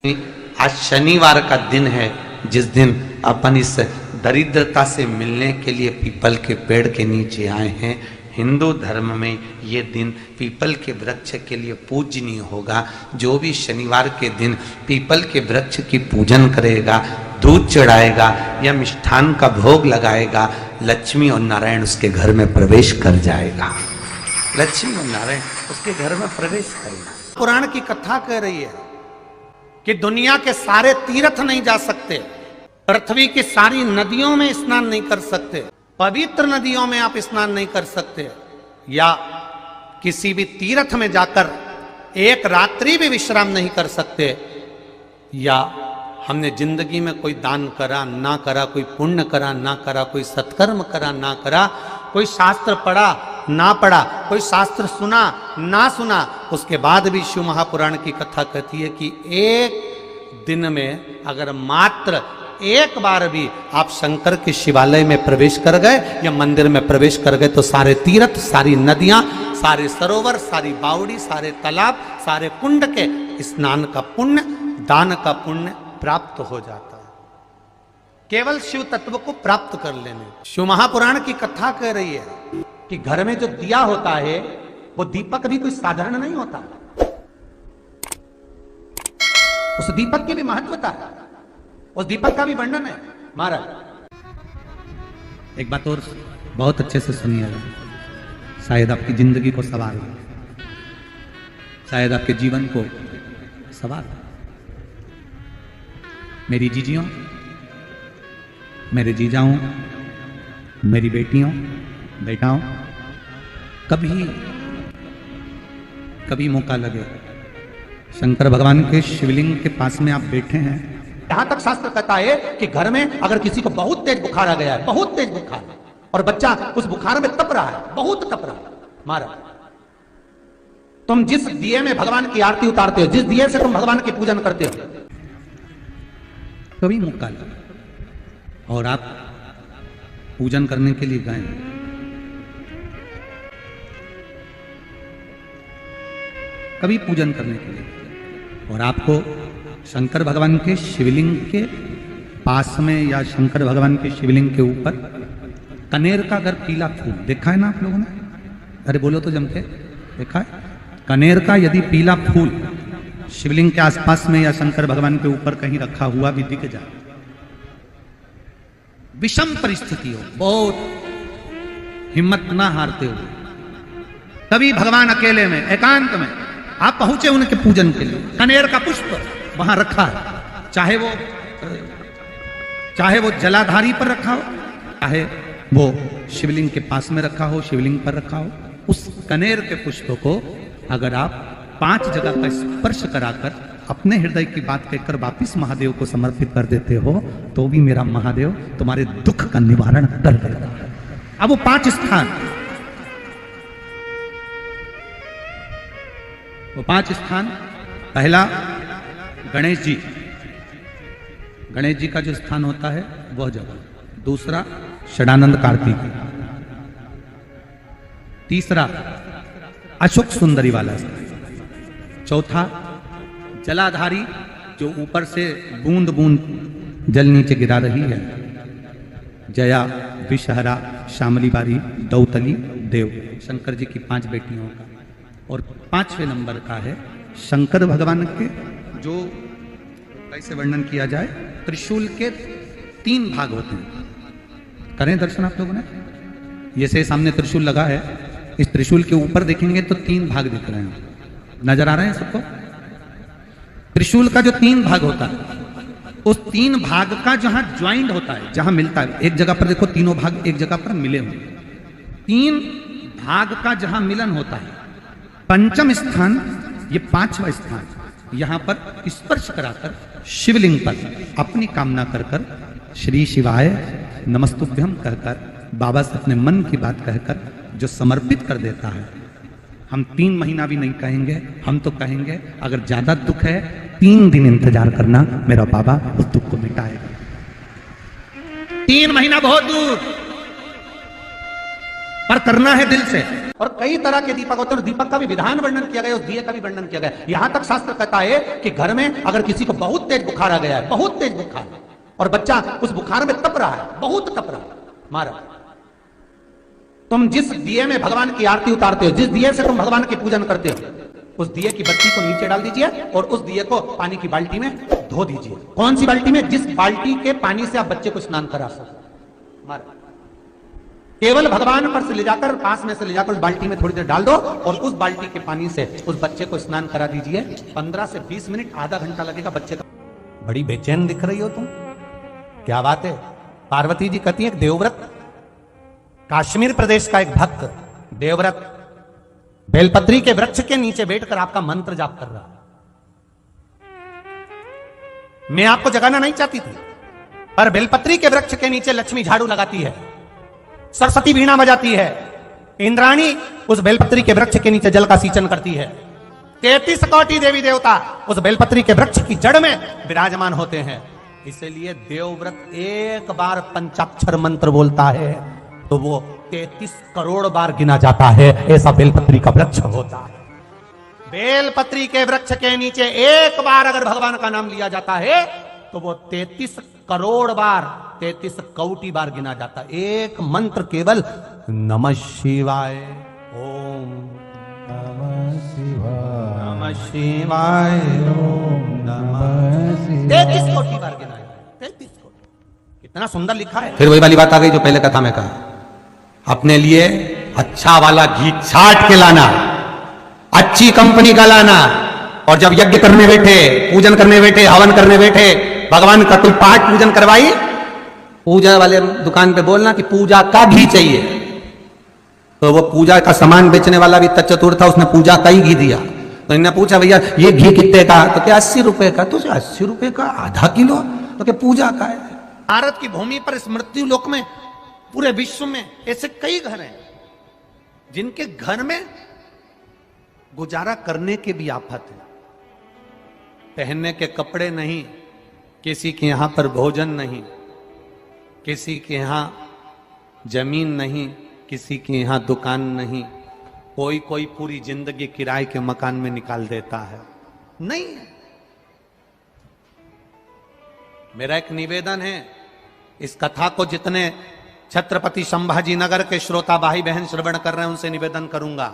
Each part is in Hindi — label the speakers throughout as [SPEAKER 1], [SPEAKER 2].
[SPEAKER 1] आज शनिवार का दिन है जिस दिन अपन इस दरिद्रता से मिलने के लिए पीपल के पेड़ के नीचे आए हैं। हिंदू धर्म में ये दिन पीपल के वृक्ष के लिए पूजनीय होगा। जो भी शनिवार के दिन पीपल के वृक्ष की पूजन करेगा, दूध चढ़ाएगा या मिष्ठान का भोग लगाएगा, लक्ष्मी और नारायण उसके घर में प्रवेश कर जाएगा। लक्ष्मी और नारायण उसके घर में प्रवेश करेगा।
[SPEAKER 2] पुराण की कथा कह रही है कि दुनिया के सारे तीर्थ नहीं जा सकते, पृथ्वी की सारी नदियों में स्नान नहीं कर सकते, पवित्र नदियों में आप स्नान नहीं कर सकते, या किसी भी तीर्थ में जाकर एक रात्रि भी विश्राम नहीं कर सकते, या हमने जिंदगी में कोई दान करा ना करा, कोई पुण्य करा ना करा, कोई सत्कर्म करा ना करा, कोई शास्त्र पढ़ा ना पढ़ा, कोई शास्त्र सुना ना सुना, उसके बाद भी शिव महापुराण की कथा कहती है कि एक दिन में अगर मात्र एक बार भी आप शंकर के शिवालय में प्रवेश कर गए या मंदिर में प्रवेश कर गए तो सारे तीर्थ, सारी नदियां, सारे सरोवर, सारी बावड़ी, सारे तालाब, सारे कुंड के स्नान का पुण्य, दान का पुण्य प्राप्त हो जाता है। केवल शिव तत्व को प्राप्त कर लेने। शिव महापुराण की कथा कह रही है कि घर में जो दिया होता है वो दीपक भी कोई साधारण नहीं होता, उस दीपक की भी महत्वता है, उस दीपक का भी वर्णन है। महाराज
[SPEAKER 1] एक बात और बहुत अच्छे से सुनिएगा, शायद आपकी जिंदगी को सवार हो, शायद आपके जीवन को सवार हो। मेरी जीजियों, मेरे जीजाओं, मेरी बेटियों, बेटाओं, कभी मौका लगे शंकर भगवान के शिवलिंग के पास में आप बैठे हैं।
[SPEAKER 2] यहां तक शास्त्र कहता है कि घर में अगर किसी को बहुत तेज बुखार आ गया है, बहुत तेज बुखार, और बच्चा उस बुखार में तप रहा है, बहुत तप रहा है, महाराज तुम जिस दिए में भगवान की आरती उतारते हो, जिस दिए से तुम भगवान की पूजन करते हो,
[SPEAKER 1] कभी मौका लगा और आप पूजन करने के लिए गए, कभी पूजन करने के लिए, और आपको शंकर भगवान के शिवलिंग के पास में या शंकर भगवान के शिवलिंग के ऊपर कनेर का अगर पीला फूल देखा है ना आप लोगों ने, अरे बोलो तो जम के, देखा है? कनेर का यदि पीला फूल शिवलिंग के आसपास में या शंकर भगवान के ऊपर कहीं रखा हुआ भी दिख जाए, विषम परिस्थिति हो, बहुत हिम्मत ना हारते हो, तभी भगवान अकेले में एकांत में आप पहुंचे उनके पूजन के लिए, कनेर का पुष्प वहां रखा है, चाहे वो जलाधारी पर रखा हो, चाहे वो शिवलिंग के पास में रखा हो, शिवलिंग पर रखा हो, उस कनेर के पुष्प को अगर आप 5 जगह का स्पर्श कराकर अपने हृदय की बात कहकर वापिस महादेव को समर्पित कर देते हो तो भी मेरा महादेव तुम्हारे दुख का निवारण कर देगा। अब वो 5 स्थान, वो 5 स्थान, पहला गणेश जी, गणेश जी का जो स्थान होता है वह जगह, दूसरा षडानंद कार्तिक, तीसरा अशोक सुंदरी वाला स्थान, चौथा जलाधारी जो ऊपर से बूंद बूंद जल नीचे गिरा रही है, जया, विषहरा, शामली बारी, दौतली, देव, शंकर जी की 5 बेटियों का, और 5वें नंबर का है शंकर भगवान के, जो कैसे वर्णन किया जाए, त्रिशूल के 3 भाग होते हैं। करें दर्शन आप लोगों ने, ये से सामने त्रिशूल लगा है, इस त्रिशूल के ऊपर देखेंगे तो 3 भाग दिख रहे हैं, नजर आ रहे हैं सबको? त्रिशूल का जो 3 भाग होता है, उस 3 भाग का जहां ज्वाइंट होता है, जहां मिलता है, एक जगह पर देखो तीनों भाग एक जगह पर मिले हुए, 3 भाग का जहां मिलन होता है, पंचम स्थान, ये 5वां स्थान, यहां पर स्पर्श कराकर शिवलिंग पर अपनी कामना कर कर श्री शिवाय नमस्तुभ्यम कहकर बाबा से अपने मन की बात कहकर जो समर्पित कर देता है, हम 3 महीना भी नहीं कहेंगे, हम तो कहेंगे अगर ज्यादा दुख है 3 दिन इंतजार करना, मेरा बाबा उस दुख को मिटाएगा। 3 महीना बहुत दूर, पर करना है दिल से।
[SPEAKER 2] और कई तरह के दीपक होते हैं, दीपक का भी विधान वर्णन किया गया, उस दिए का भी वर्णन किया गया। यहां तक शास्त्र कहता है कि घर में अगर किसी को बहुत तेज बुखार आ गया है, बहुत तेज बुखार, और बच्चा उस बुखार में तप रहा है, बहुत तप रहा है, मारा, तुम जिस दिए में भगवान की आरती उतारते हो, जिस दिए से तुम भगवान की पूजन करते हो, उस दिए की बत्ती को नीचे डाल दीजिए और उस दिए को पानी की बाल्टी में धो दीजिए। कौन सी बाल्टी में? जिस बाल्टी के पानी से आप बच्चे को स्नान करा सको। मारा, केवल भगवान पर से ले जाकर, पास में से ले जाकर उस बाल्टी में थोड़ी देर डाल दो और उस बाल्टी के पानी से उस बच्चे को स्नान करा दीजिए। 15 से 20 मिनट, आधा घंटा लगेगा बच्चे का। बड़ी बेचैन दिख रही हो तुम, क्या बात है? पार्वती जी कहती है, देवव्रत, कश्मीर प्रदेश का एक भक्त देवव्रत बेलपत्री के वृक्ष के नीचे बैठकर आपका मंत्र जाप कर रहा। मैं आपको जगाना नहीं चाहती थी, पर बेलपत्री के वृक्ष के नीचे लक्ष्मी झाड़ू लगाती है, सरस्वती वीणा बजाती है, इंद्राणी उस बेलपत्री के वृक्ष के नीचे जल का सींचन करती है, 33 कोटि देवी देवता उस बेलपत्री के वृक्ष की जड़ में विराजमान होते हैं। इसलिए देवव्रत एक बार पंचाक्षर मंत्र बोलता है तो वो 33 करोड़ बार गिना जाता है, ऐसा बेलपत्री का वृक्ष होता है। बेलपत्री के वृक्ष के नीचे एक बार अगर भगवान का नाम लिया जाता है तो वो 33 करोड़ बार, 33 कोटि बार गिना जाता है। एक मंत्र केवल नमः शिवाय, ओम नमः शिवाय, नमः शिवाय, ओम नमः शिवाय, 33 कोटि बार गिना है, 33 कोटि। कितना सुंदर लिखा है।
[SPEAKER 1] फिर वही वाली बात आ गई जो पहले कथा में कहा, अपने लिए अच्छा वाला घी छाट के लाना, अच्छी कंपनी का लाना, और जब यज्ञ करने बैठे, पूजन करने बैठे, हवन करने बैठे, भगवान का कोई पाठ पूजन करवाई, पूजा वाले दुकान पे बोलना कि पूजा का घी चाहिए। तो वो पूजा का सामान बेचने वाला भी चतुर था, उसने पूजा का ही घी दिया। तो इन्होंने पूछा, भैया ये घी कितने का? तो क्या 80 रुपए का? तो 80 रुपए का आधा किलो? तो क्या पूजा का है?
[SPEAKER 2] भारत की भूमि पर इस मृत्यु लोक में, पूरे विश्व में ऐसे कई घर हैं जिनके घर में गुजारा करने के भी आफत है। पहनने के कपड़े नहीं, किसी के यहां पर भोजन नहीं, किसी के यहां जमीन नहीं, किसी के यहां दुकान नहीं, कोई कोई पूरी जिंदगी किराए के मकान में निकाल देता है। नहीं, मेरा एक निवेदन है, इस कथा को जितने छत्रपति संभाजी नगर के श्रोता भाई बहन श्रवण कर रहे हैं उनसे निवेदन करूंगा,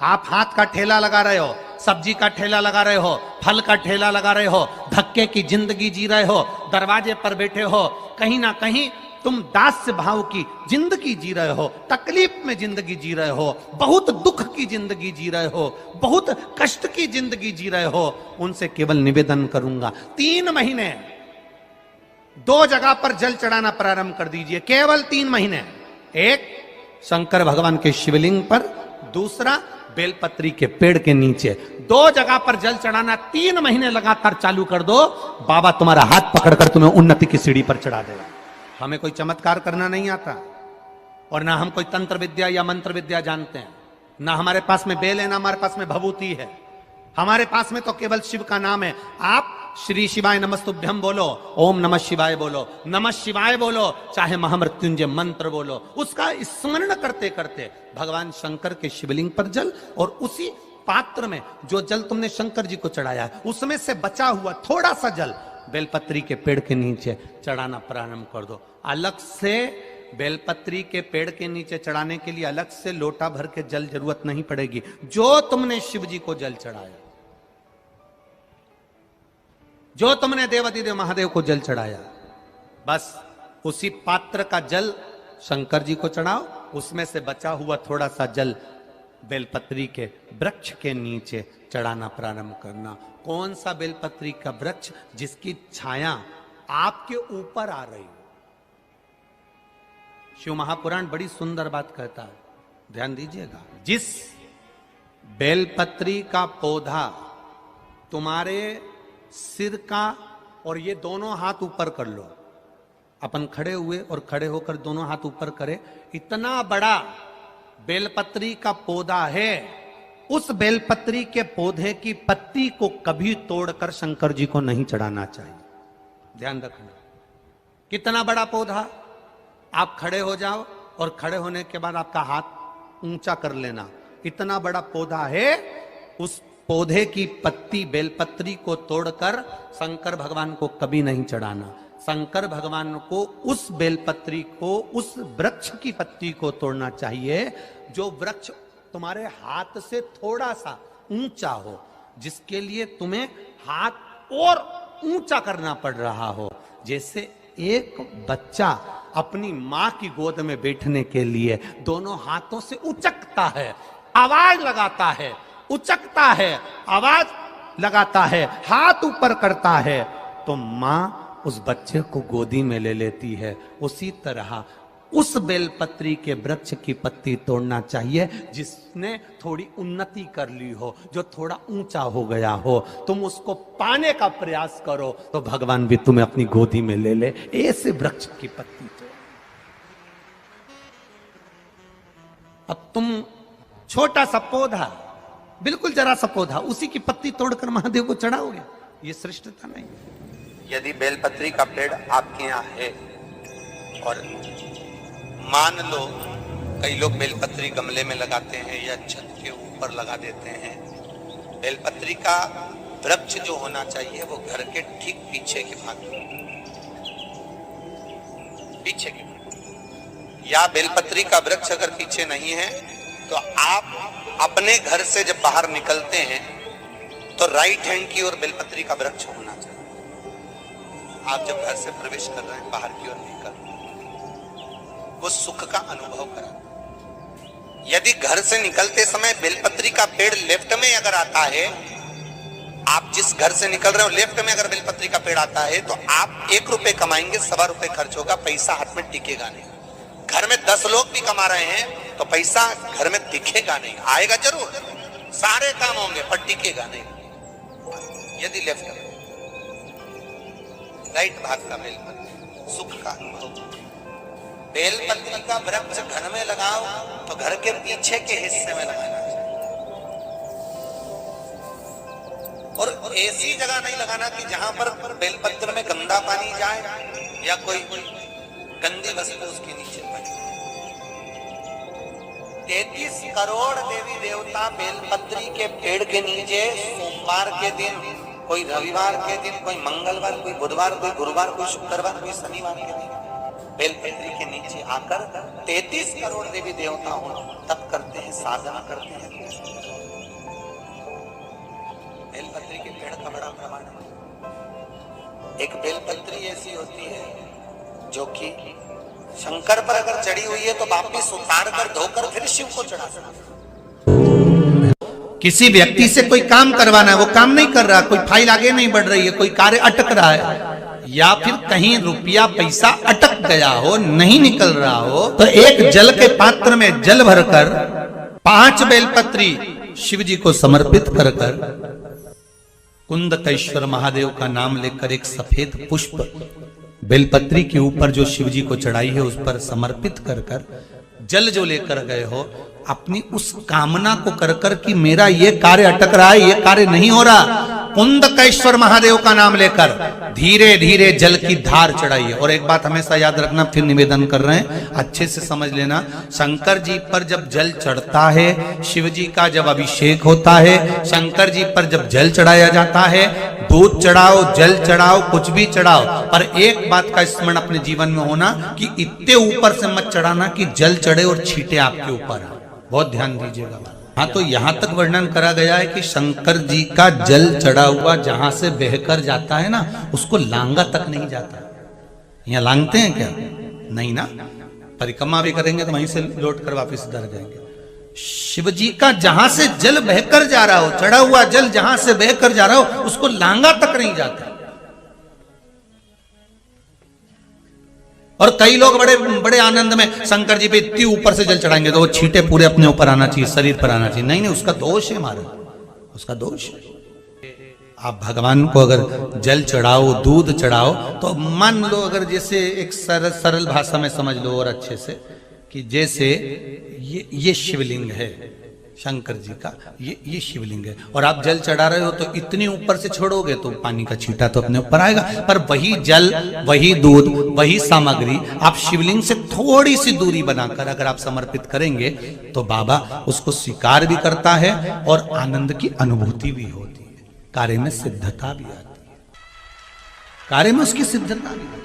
[SPEAKER 2] आप हाथ का ठेला लगा रहे हो, सब्जी का ठेला लगा रहे हो, फल का ठेला लगा रहे हो, धक्के की जिंदगी जी रहे हो, दरवाजे पर बैठे हो, कहीं ना कहीं तुम दास्य भाव की जिंदगी जी रहे हो, तकलीफ में जिंदगी जी रहे हो, बहुत दुख की जिंदगी जी रहे हो, बहुत कष्ट की जिंदगी जी रहे हो, उनसे केवल निवेदन करूंगा, 3 महीने 2 जगह पर जल चढ़ाना प्रारंभ कर दीजिए, केवल 3 महीने। एक शंकर भगवान के शिवलिंग पर, दूसरा बेलपत्री के पेड़ के नीचे, 2 जगह पर जल चढ़ाना 3 महीने लगातार चालू कर दो, बाबा तुम्हारा हाथ पकड़कर तुम्हें उन्नति की सीढ़ी पर चढ़ा देगा। हमें कोई चमत्कार करना नहीं आता, और ना हम कोई तंत्र विद्या या मंत्र विद्या जानते हैं, ना हमारे पास में बेल है, ना हमारे पास में भभूति है, हमारे पास में तो केवल शिव का नाम है। आप श्री शिवाय नमस्तुभ्यम बोलो, ओम नमः शिवाय बोलो, नमः शिवाय बोलो, चाहे महामृत्युंजय मंत्र बोलो, उसका स्मरण करते करते भगवान शंकर के शिवलिंग पर जल, और उसी पात्र में जो जल तुमने शंकर जी को चढ़ाया है उसमें से बचा हुआ थोड़ा सा जल बेलपत्री के पेड़ के नीचे चढ़ाना प्रारंभ कर दो। अलग से बेलपत्री के पेड़ के नीचे चढ़ाने के लिए अलग से लोटा भर के जल जरूरत नहीं पड़ेगी। जो तुमने शिव जी को जल चढ़ाया, जो तुमने देवाधिदेव महादेव को जल चढ़ाया, बस उसी पात्र का जल शंकर जी को चढ़ाओ, उसमें से बचा हुआ थोड़ा सा जल बेलपत्री के वृक्ष के नीचे चढ़ाना प्रारंभ करना। कौन सा बेलपत्री का वृक्ष? जिसकी छाया आपके ऊपर आ रही हो। शिव महापुराण बड़ी सुंदर बात कहता है, ध्यान दीजिएगा। जिस बेलपत्री का पौधा तुम्हारे सिर का, और ये दोनों हाथ ऊपर कर लो, अपन खड़े हुए और खड़े होकर दोनों हाथ ऊपर करे, इतना बड़ा बेलपत्री का पौधा है, उस बेलपत्री के पौधे की पत्ती को कभी तोड़कर शंकर जी को नहीं चढ़ाना चाहिए। ध्यान रखना, कितना बड़ा पौधा। आप खड़े हो जाओ और खड़े होने के बाद आपका हाथ ऊंचा कर लेना। इतना बड़ा पौधा है, उस पौधे की पत्ती बेलपत्री को तोड़कर शंकर भगवान को कभी नहीं चढ़ाना। शंकर भगवान को उस बेलपत्री को, उस वृक्ष की पत्ती को तोड़ना चाहिए जो वृक्ष तुम्हारे हाथ से थोड़ा सा ऊंचा हो, जिसके लिए तुम्हें हाथ और ऊंचा करना पड़ रहा हो। जैसे एक बच्चा अपनी मां की गोद में बैठने के लिए दोनों हाथों से उचकता है, आवाज लगाता है, उचकता है, आवाज लगाता है, हाथ ऊपर करता है, तो मां उस बच्चे को गोदी में ले लेती है। उसी तरह उस बेलपत्री के वृक्ष की पत्ती तोड़ना चाहिए जिसने थोड़ी उन्नति कर ली हो, जो थोड़ा ऊंचा हो गया हो। तुम उसको पाने का प्रयास करो तो भगवान भी तुम्हें अपनी गोदी में ले ले। ऐसे वृक्ष की पत्ती तोड़। अब तुम छोटा सा पौधा, बिल्कुल जरा सा पौधा, उसी की पत्ती तोड़कर महादेव को चढ़ाओगे, ये श्रेष्ठता नहीं।
[SPEAKER 3] यदि बेलपत्री का पेड़ आपके यहाँ है और मान लो कई लोग बेलपत्री गमले में लगाते हैं या छत के ऊपर लगा देते हैं, बेलपत्री का वृक्ष जो होना चाहिए वो घर के ठीक पीछे के भाग में, पीछे के भाग। या बेलपत्री का वृक्ष अगर पीछे नहीं है तो आप अपने घर से जब बाहर निकलते हैं तो राइट हैंड की ओर बेलपत्री का वृक्ष होना चाहिए। आप जब घर से प्रवेश कर रहे हैं, बाहर की ओर नहीं कर रहे, वो सुख का अनुभव करा। यदि घर से निकलते समय बेलपत्री का पेड़ लेफ्ट में अगर आता है, आप जिस घर से निकल रहे हो लेफ्ट में अगर बेलपत्री का पेड़ आता है तो आप 1 रुपए कमाएंगे, 1.25 रुपए खर्च होगा, पैसा हाथ में टिकेगा नहीं। घर में 10 लोग भी कमा रहे हैं तो पैसा घर में दिखेगा नहीं, आएगा जरूर, सारे काम होंगे पर टिकेगा नहीं। यदि लेफ्ट में, राइट भाग का बेलपत्री सुख का अनुभव। बेलपत्री का वृक्ष घर में लगाओ तो घर के पीछे के हिस्से में लगाना चाहिए, और ऐसी जगह नहीं लगाना कि जहां पर बेलपत्र में गंदा पानी जाए या कोई गंदी वस्तु उसके नीचे पड़े। 33 करोड़ देवी देवता बेलपत्री के पेड़ के नीचे सोमवार के दिन, कोई रविवार के दिन, कोई मंगलवार, कोई बुधवार, कोई गुरुवार, कोई शुक्रवार, कोई शनिवार के दिन बेलपत्री के नीचे आकर 33 करोड़ देवी देवता हो तप करते हैं, साधना करते हैं। बेलपत्री के पेड़ का बड़ा प्रमाण है। एक बेलपत्री ऐसी होती है जो कि शंकर पर अगर चढ़ी हुई है तो वापिस उतार कर धोकर फिर शिव को चढ़ा सकते।
[SPEAKER 2] किसी व्यक्ति से कोई काम करवाना है, वो काम नहीं कर रहा, कोई फाइल आगे नहीं बढ़ रही है, कोई कार्य अटक रहा है, या फिर कहीं रुपया पैसा अटक गया हो, नहीं निकल रहा हो, तो एक जल के पात्र में जल भरकर 5 बेलपत्री शिव जी को समर्पित कर कुंदकेश्वर महादेव का नाम लेकर एक सफेद पुष्प बेलपत्री के ऊपर जो शिव जी को चढ़ाई है उस पर समर्पित कर जल जो लेकर गए हो, अपनी उस कामना को कर कि मेरा ये कार्य अटक रहा है, ये कार्य नहीं हो रहा, कुंदकेश्वर महादेव का नाम लेकर धीरे धीरे जल की धार चढ़ाइए। और एक बात हमेशा याद रखना, फिर निवेदन कर रहे हैं, अच्छे से समझ लेना, शंकर जी पर जब जल चढ़ता है, शिव जी का जब अभिषेक होता है, शंकर जी पर जब जल चढ़ाया जाता है, दूध चढ़ाओ, जल चढ़ाओ, कुछ भी चढ़ाओ, पर एक बात का स्मरण अपने जीवन में होना कि इतने ऊपर से मत चढ़ाना कि जल चढ़े और छींटे आपके ऊपर आए। बहुत ध्यान दीजिएगा। हाँ, तो यहां तक वर्णन करा गया है कि शंकर जी का जल चढ़ा हुआ जहां से बहकर जाता है ना, उसको लांगा तक नहीं जाता। यहाँ लांगते हैं क्या? नहीं ना, परिक्रमा भी करेंगे तो वहीं से लौट कर वापिस इधर जाएंगे। शिव जी का जहां से जल बहकर जा रहा हो, चढ़ा हुआ जल जहां से बहकर जा रहा हो, उसको लांगा तक नहीं जाता। और कई लोग बड़े बड़े आनंद में शंकर जी पे इतनी ऊपर से जल चढ़ाएंगे तो वो छींटे पूरे अपने ऊपर आना चाहिए, शरीर पर आना चाहिए। नहीं नहीं, उसका दोष है हमारा, उसका दोष है। आप भगवान को अगर जल चढ़ाओ, दूध चढ़ाओ, तो मान लो अगर जैसे एक सरल भाषा में समझ लो और अच्छे से, कि जैसे ये शिवलिंग है, शंकर जी का ये शिवलिंग है। और आप जल चढ़ा रहे हो तो इतनी ऊपर से छोड़ोगे तो पानी का छींटा तो अपने ऊपर आएगा, पर वही जल, वही दूध, वही सामग्री आप शिवलिंग से थोड़ी सी दूरी बनाकर अगर आप समर्पित करेंगे तो बाबा उसको स्वीकार भी करता है और आनंद की अनुभूति भी होती है। कार्य में सिद्धता भी आती है, कार्य में उसकी सिद्धता भी